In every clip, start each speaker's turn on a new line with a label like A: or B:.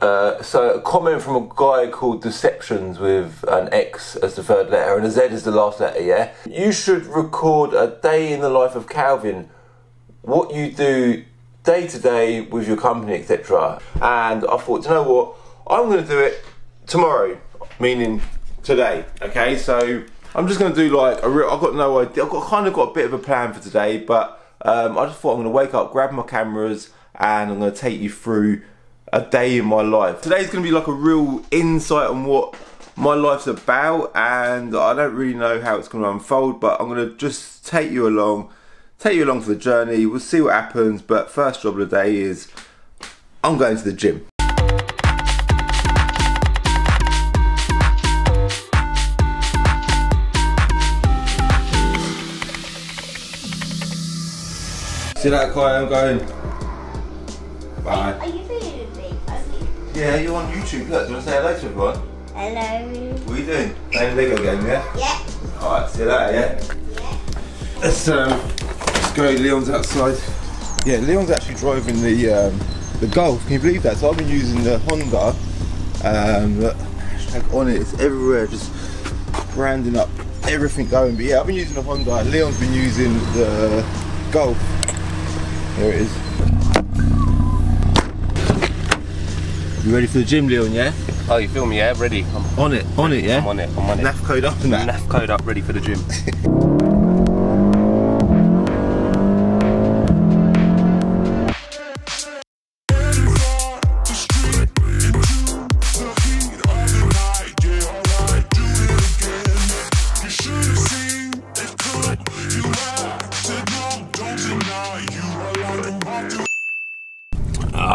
A: So a comment from a guy called Deceptions with an X as the third letter and a Z as the last letter, yeah? You should record a day in the life of Calvin, what you do day to day with your company, etc. And I thought, you know what, I'm going to do it tomorrow, meaning today, okay? So I'm just going to do like a real, I've got no idea, I've kind of got a bit of a plan for today, but I just thought I'm going to wake up, grab my cameras, and I'm going to take you through a day in my life. Today's going to be like a real insight on what my life's about, and I don't really know how it's going to unfold, but I'm going to just take you along for the journey. We'll see what happens, but first job of the day is I'm going to the gym. See that guy? I'm going. Bye.
B: Are you feeling me?
A: Yeah, you're on YouTube. Look, do you want to say hello to everyone?
B: Hello.
A: What are you doing? Playing a Lego game, yeah?
B: Yeah.
A: Alright, see you later, yeah?
B: Yeah.
A: Let's go. Leon's outside. Yeah, Leon's actually driving the Golf. Can you believe that? So I've been using the Honda. Look, hashtag on it. It's everywhere, just branding up everything going. But yeah, I've been using the Honda. Leon's been using the Golf. There it is. You ready for the gym, Leon, yeah?
C: Oh, you feel me, yeah? Ready. I'm
A: on it, yeah?
C: I'm on it.
A: NAF code up and that.
C: NAF code up, ready for the gym.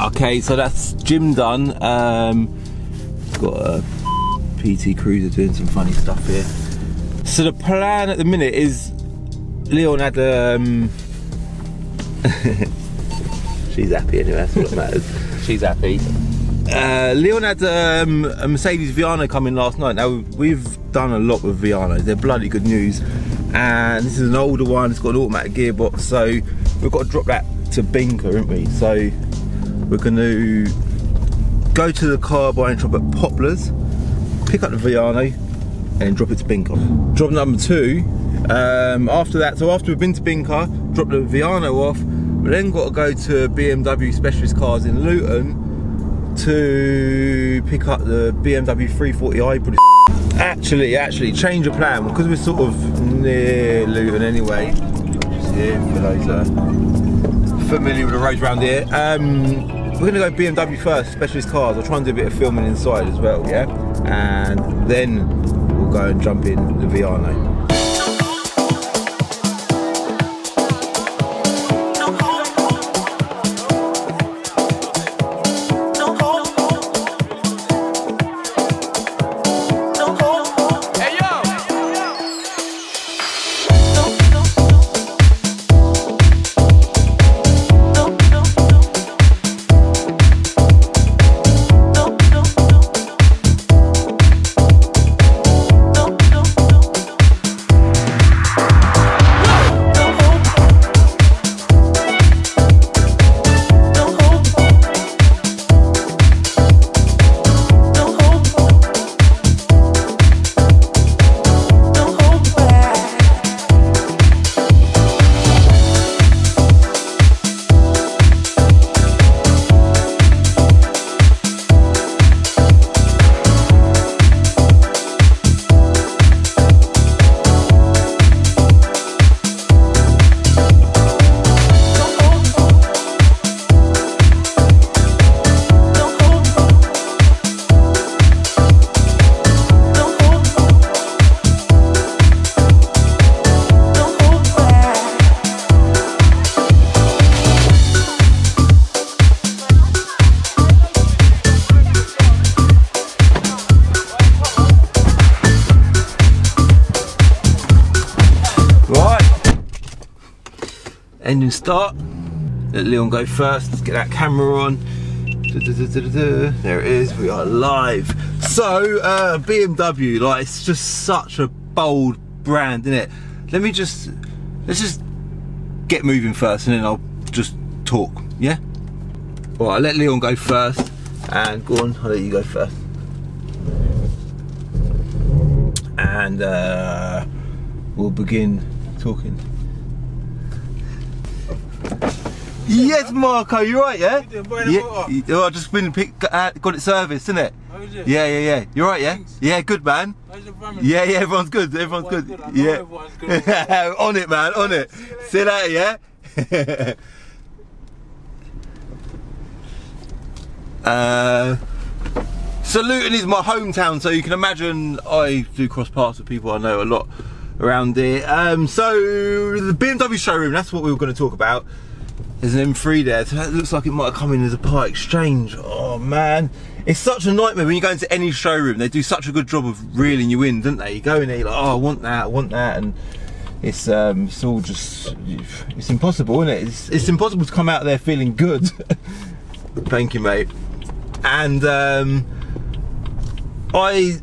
A: Okay, so that's gym done. Got a PT Cruiser doing some funny stuff here. So the plan at the minute is Leon had she's happy anyway, that's what matters.
C: She's happy.
A: Leon had a Mercedes Viano come in last night. Now we've done a lot with Vianos, they're bloody good news. And this is an older one, it's got an automatic gearbox, so we've got to drop that to Binker, haven't we? So we're going to go to the car buying shop at Poplars, pick up the Viano, and then drop it to Binker. Job number 2, after that, so after we've been to Binker, drop the Viano off, we then got to go to BMW Specialist Cars in Luton to pick up the BMW 340i. Actually, change of plan, because we're sort of near Luton anyway. Just here, for those familiar with the roads around here. We're going to go BMW first, Specialist Cars. I'll try and do a bit of filming inside as well, yeah? And then we'll go and jump in the Viano. Engine start. Let Leon go first. Let's get that camera on. There it is. We are live. So BMW, like, it's just such a bold brand, isn't it? Let's just get moving first, and then I'll just talk. Yeah. All right. Let Leon go first, And go on, I'll let you go first. And we'll begin talking. Yes, Marco, you right, yeah? Yeah, I've just been got it serviced, isn't it?
D: How is it?
A: Yeah. You right, yeah?
D: Thanks.
A: Yeah, good, man.
D: How's your family?
A: Yeah, everyone's good. Everyone's good. Yeah.
D: Everyone's good.
A: On it, man. On it. See you later, yeah? So Luton is my hometown, so you can imagine I do cross paths with people I know a lot around here. So the BMW showroom, that's what we were going to talk about. There's an M3 there, so that looks like it might have come in as a part exchange. Oh man, it's such a nightmare when you go into any showroom. They do such a good job of reeling you in, don't they? You go in there, you're like, oh, I want that, and it's all just, it's impossible, isn't it? It's impossible to come out there feeling good. Thank you, mate. And I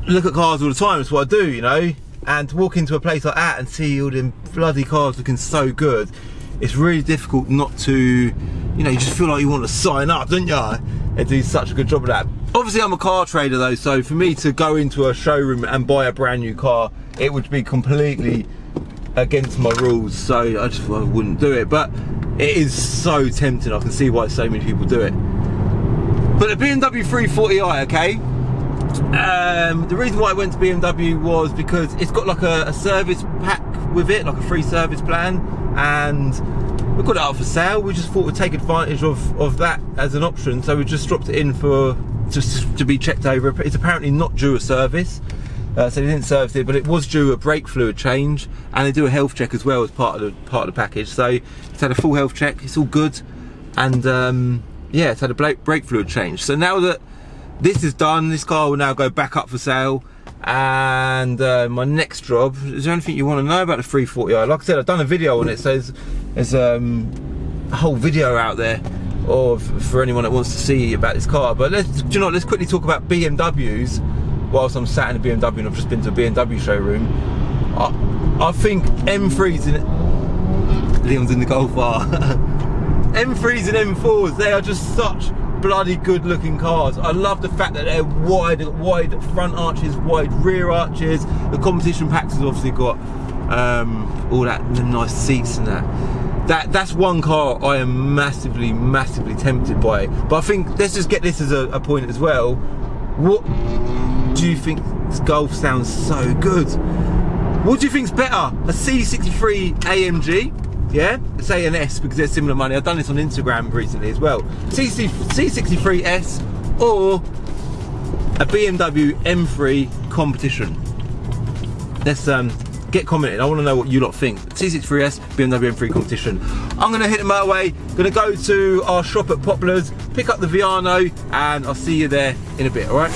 A: look at cars all the time, that's what I do, you know, and to walk into a place like that and see all them bloody cars looking so good, it's really difficult not to, you know, you just feel like you want to sign up, don't you? They do such a good job of that. Obviously I'm a car trader though, so for me to go into a showroom and buy a brand new car, it would be completely against my rules, so I just wouldn't do it. But it is so tempting, I can see why so many people do it. But the BMW 340i, okay, the reason why I went to BMW was because it's got like a service pack with it, like a free service plan, and we got it up for sale. We just thought we'd take advantage of that as an option, so we just dropped it in for just to be checked over. It's apparently not due a service, so they didn't service it, but it was due a brake fluid change, and they do a health check as well as part of the package. So it's had a full health check, it's all good, and yeah, it's had a brake fluid change. So now that this is done, this car will now go back up for sale. And my next job, is there anything you want to know about the 340i? Like I said, I've done a video on it, so there's a whole video out there for anyone that wants to see about this car. But let's quickly talk about BMWs whilst I'm sat in a BMW and I've just been to a BMW showroom. I think M3s and Leon's in the Golf R. M3s and M4s, they are just such bloody good looking cars. I love the fact that they're wide front arches, wide rear arches. The competition packs has obviously got all that, the nice seats and that's one car I am massively tempted by. But I think let's just get this as a point as well. What do you think? This Golf sounds so good. What do you think's better, a C63 AMG? Yeah, say an S because they're similar money. I've done this on Instagram recently as well. C63S or a BMW M3 competition. Let's get commented. I want to know what you lot think. C63S, BMW M3 competition. I'm going to hit the motorway. Going to go to our shop at Poplars, pick up the Viano, and I'll see you there in a bit. All right.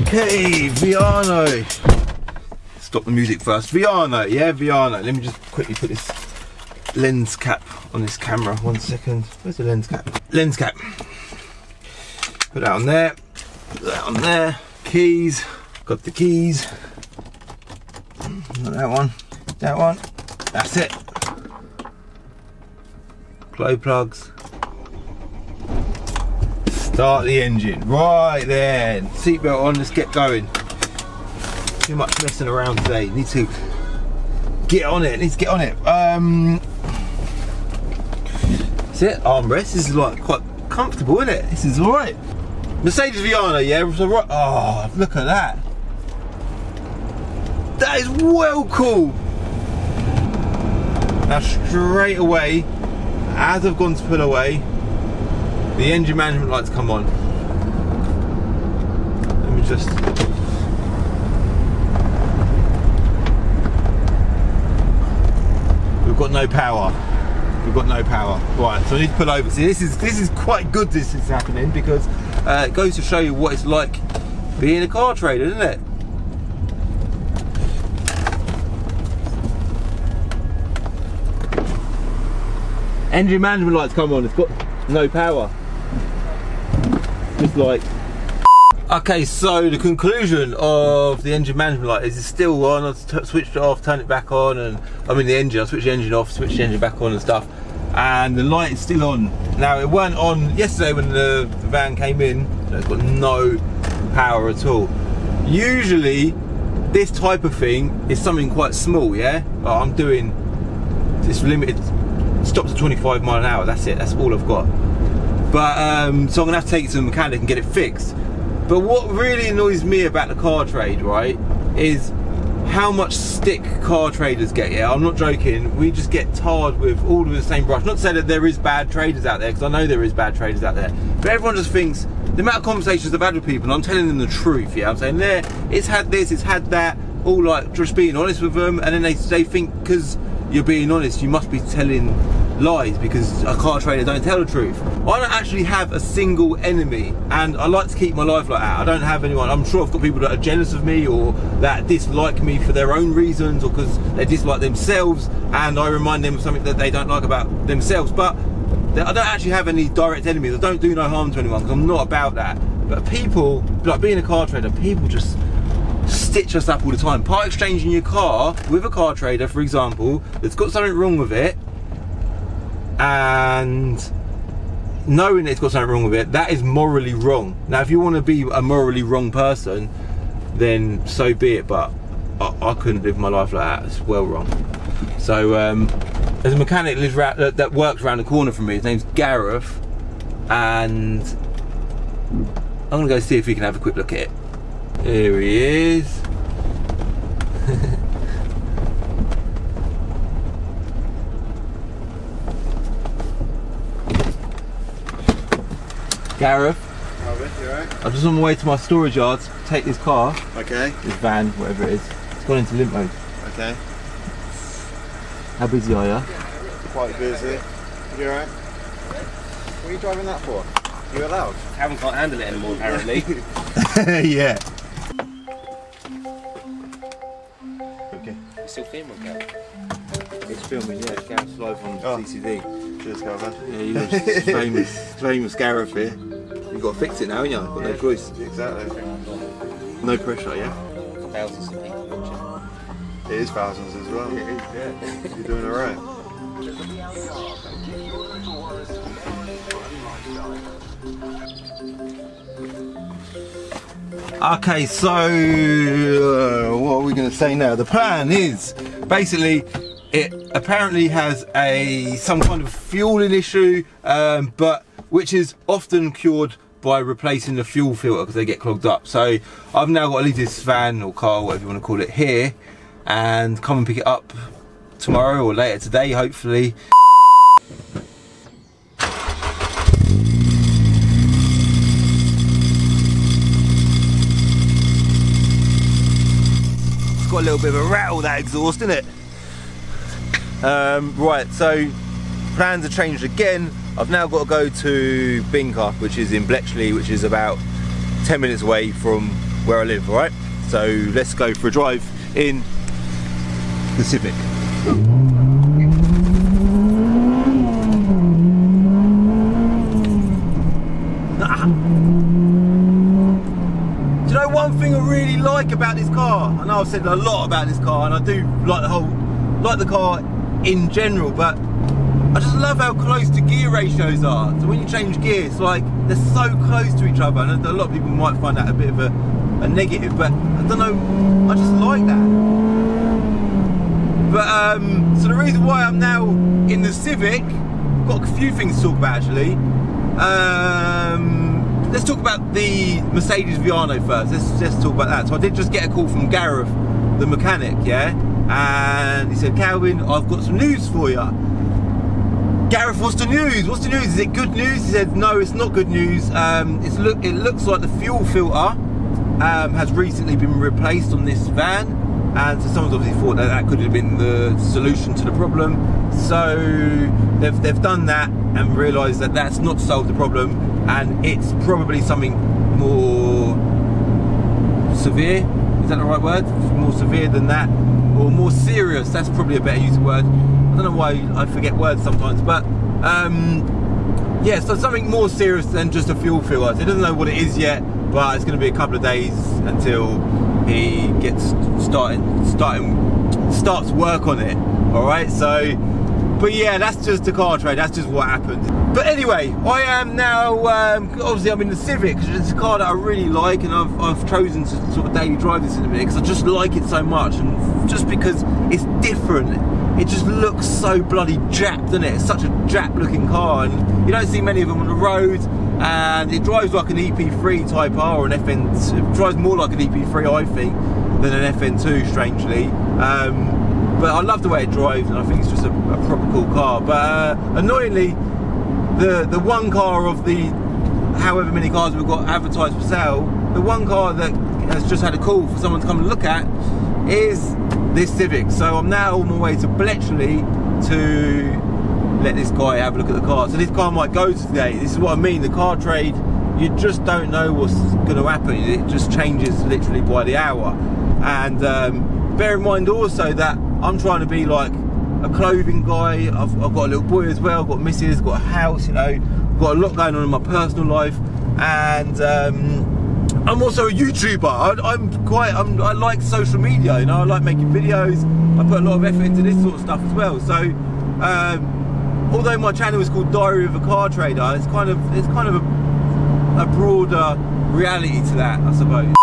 A: Okay, Viano. Stop the music first. Viano, yeah, Viano. Let me just quickly put this lens cap on this camera. 1 second. Where's the lens cap? Lens cap. Put that on there. Put that on there. Keys. Got the keys. Not that one. That one. That's it. Glow plugs. Start the engine. Right then. Seatbelt on, let's get going. Too much messing around today. Need to get on it. Need to get on it. That's it. Armrest. This is like quite comfortable, isn't it? This is alright. Mercedes Viano, yeah. So right. Oh, look at that. That is well cool. Now straight away, as I've gone to pull away, the engine management lights come on. Let me just... We've got no power. we've got no power. Right, so I need to pull over. See, this is quite good this is happening, because it goes to show you what it's like being a car trader, isn't it? Engine management light's come on, it's got no power. Just like... Okay, so the conclusion of the engine management light is it's still on. I switched it off, turned it back on, and I mean the engine, I switched the engine off, switched the engine back on and stuff, and the light is still on. Now it weren't on yesterday when the van came in, so it's got no power at all. Usually this type of thing is something quite small, yeah? Like I'm doing this limited, stops at 25 miles an hour, that's it, that's all I've got. But so I'm gonna have to take it to the mechanic and get it fixed. But what really annoys me about the car trade, right, is how much stick car traders get. Yeah, I'm not joking. We just get tarred with all of the same brush. Not to say that there is bad traders out there, because I know there is bad traders out there. But everyone just thinks, the amount of conversations I've had with people, and I'm telling them the truth, yeah, I'm saying, there, it's had this, it's had that, all like just being honest with them, and then they think because you're being honest, you must be telling lies, because a car trader don't tell the truth. I don't actually have a single enemy, and I like to keep my life like that. I don't have anyone. I'm sure I've got people that are jealous of me, or that dislike me for their own reasons, or because they dislike themselves and I remind them of something that they don't like about themselves. But I don't actually have any direct enemies. I don't do no harm to anyone, because I'm not about that. But people, like being a car trader, people just stitch us up all the time. Part exchanging your car with a car trader, for example, that's got something wrong with it, and knowing that it's got something wrong with it, that is morally wrong. Now if you want to be a morally wrong person, then so be it, but I couldn't live my life like that. It's well wrong. So there's a mechanic that works around the corner from me. His name's Gareth, and I'm gonna go see if we can have a quick look at it. Here he is. Gareth,
D: you alright?
A: I'm just on my way to my storage yard to take this car.
D: Okay.
A: This van, whatever it is. It's gone into limp mode.
D: Okay.
A: How busy are you?
D: Quite busy. You alright? What are you driving that for? You allowed?
C: Kevin can't handle it anymore, apparently.
A: Yeah.
D: Okay.
C: You still filming, Kevin?
A: It's filming, yeah. Gareth's live on CCD.
D: Cheers, Calvin.
A: Yeah, you're famous Gareth here. You've got to fix it now, haven't you? Got no choice.
D: Exactly.
A: No pressure, yeah?
C: Thousands of people watching.
D: It is thousands as well.
A: It is, yeah.
D: You're doing alright.
A: Okay, so what are we going to say now? The plan is basically it apparently has some kind of fueling issue, but which is often cured by replacing the fuel filter because they get clogged up. So I've now got to leave this van or car, whatever you want to call it, here and come and pick it up tomorrow or later today, hopefully. It's got a little bit of a rattle, that exhaust, isn't it? Right, so plans have changed again. I've now got to go to Binker, which is in Bletchley, which is about 10 minutes away from where I live, right? So let's go for a drive in the Civic. Do you know one thing I really like about this car? I know I've said a lot about this car, and I do like the car in general, but I just love how close the gear ratios are. So when you change gears, it's like they're so close to each other, and a lot of people might find that a bit of a negative, but I don't know, I just like that. But so the reason why I'm now in the Civic, I've got a few things to talk about actually. Let's talk about the Mercedes Viano first. Let's talk about that. So I did just get a call from Gareth, the mechanic, yeah, and he said, Calvin, I've got some news for you. Gareth, what's the news? What's the news? Is it good news? He said, no, it's not good news. It looks like the fuel filter has recently been replaced on this van, and so someone's obviously thought that could have been the solution to the problem. So they've done that and realised that that's not solved the problem, and it's probably something more severe. Is that the right word? More severe than that, or more serious? That's probably a better use of word. I don't know why I forget words sometimes, but yeah, so something more serious than just a fuel filter. He doesn't know what it is yet, but it's going to be a couple of days until he gets starts work on it. All right, so, but yeah, that's just the car trade. That's just what happened. But anyway, I am now obviously I'm in the Civic, because it's a car that I really like, and I've chosen to sort of daily drive this in a minute because I just like it so much, and just because it's different. It just looks so bloody japped, doesn't it? It's such a Jap looking car, and you don't see many of them on the road, and it drives like an EP3 Type R or an FN, it drives more like an EP3 I think than an FN2, strangely. But I love the way it drives, and I think it's just a proper cool car. But annoyingly, the one car of the however many cars we've got advertised for sale, the one car that has just had a call for someone to come and look at is this Civic. So I'm now on my way to Bletchley to let this guy have a look at the car. So this car might go today. This is what I mean, the car trade, you just don't know what's going to happen. It just changes literally by the hour. And bear in mind also that I'm trying to be like a clothing guy. I've got a little boy as well, I've got missus, got a house, you know, got a lot going on in my personal life, and I'm also a YouTuber. I like social media, you know, I like making videos. I put a lot of effort into this sort of stuff as well. So although my channel is called Diary of a Car Trader, it's kind of a broader reality to that, I suppose.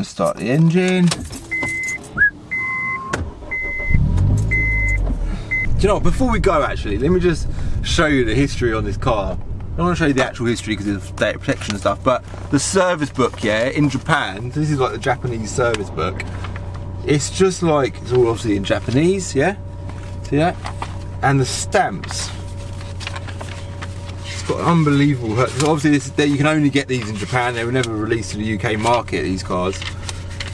A: Start the engine. Do you know what, before we go actually, let me just show you the history on this car. I don't want to show you the actual history because of data protection and stuff, but the service book, yeah, in Japan, this is like the Japanese service book. It's just like, it's all obviously in Japanese, yeah? See that? And the stamps. It's got unbelievable, obviously you can only get these in Japan. They were never released to the UK market, these cars.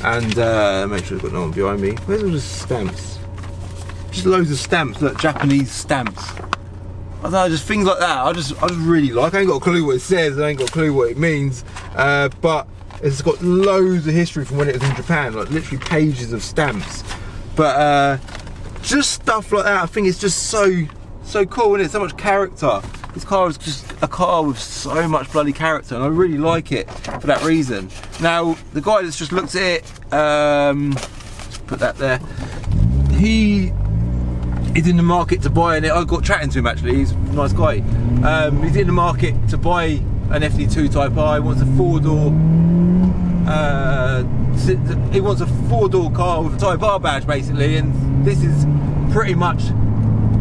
A: And make sure I've got no one behind me. Where's all the stamps? Just loads of stamps, look, Japanese stamps. I don't know, just things like that. I just really like. I ain't got a clue what it says, I ain't got a clue what it means. But it's got loads of history from when it was in Japan, like literally pages of stamps. But just stuff like that, I think it's just so cool, and it's so much character. This car is just a car with so much bloody character, and I really like it for that reason. Now, the guy that's just looked at it, let's put that there, he is in the market to buy, and I got chatting to him actually, he's a nice guy. He's in the market to buy an FD2 Type R. He wants a four-door car with a Type R badge basically, and this is pretty much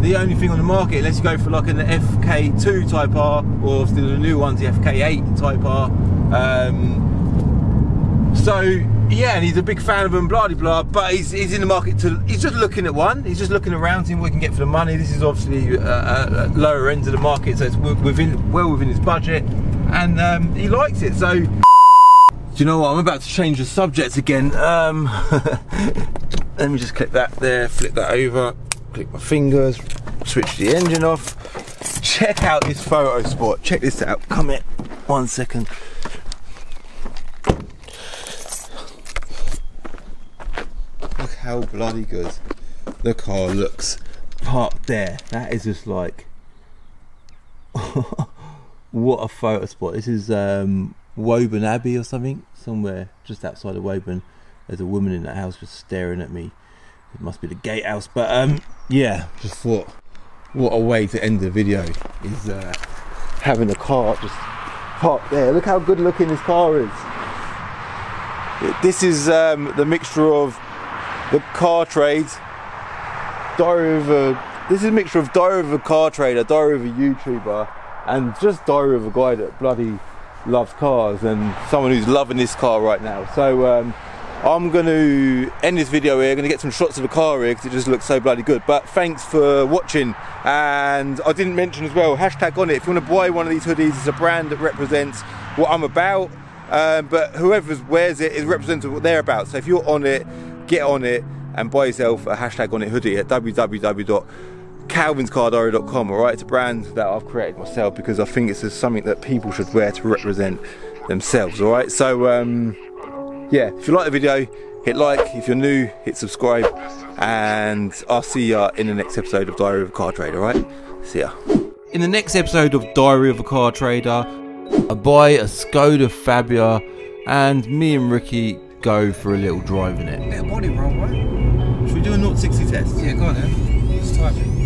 A: the only thing on the market, unless you go for like an FK2 Type R, or obviously the new one's the FK8 Type R. So yeah, and he's a big fan of them, blah blah blah. But he's in the market to, he's just looking at one. He's just looking around, seeing what he can get for the money. This is obviously lower end of the market, so it's well within his budget, and he likes it. So do you know what? I'm about to change the subject again. Let me just click that there, flip that over. Click my fingers, switch the engine off. Check out this photo spot. Check this out. Come here, 1 second. Look how bloody good the car looks parked there. That is just like what a photo spot. This is Woburn Abbey or something, somewhere just outside of Woburn. There's a woman in that house just staring at me. It must be the gatehouse, but yeah, just thought what a way to end the video is having a car just parked there. Look how good looking this car is. This is the mixture of the car trade, diary of a. This is a mixture of diary of a car trader, diary of a YouTuber, and just diary of a guy that bloody loves cars and someone who's loving this car right now. So I'm going to end this video here. I'm going to get some shots of the car here because it just looks so bloody good. But thanks for watching. And I didn't mention as well, hashtag on it. If you want to buy one of these hoodies, it's a brand that represents what I'm about. But whoever wears it is representative of what they're about. So if you're on it, get on it and buy yourself a hashtag on it hoodie at www.calvinscardiary.com. Alright, it's a brand that I've created myself because I think it's just something that people should wear to represent themselves. Alright, so yeah, if you like the video, hit like. If you're new, hit subscribe, and I'll see ya in the next episode of Diary of a Car Trader. Alright, see ya. In the next episode of Diary of a Car Trader, I buy a Skoda Fabia and me and Ricky go for a little drive in it.
E: Bit of body roll, right?
A: Should we do a 0 to 60 test?
E: Yeah, go on then. Just type it.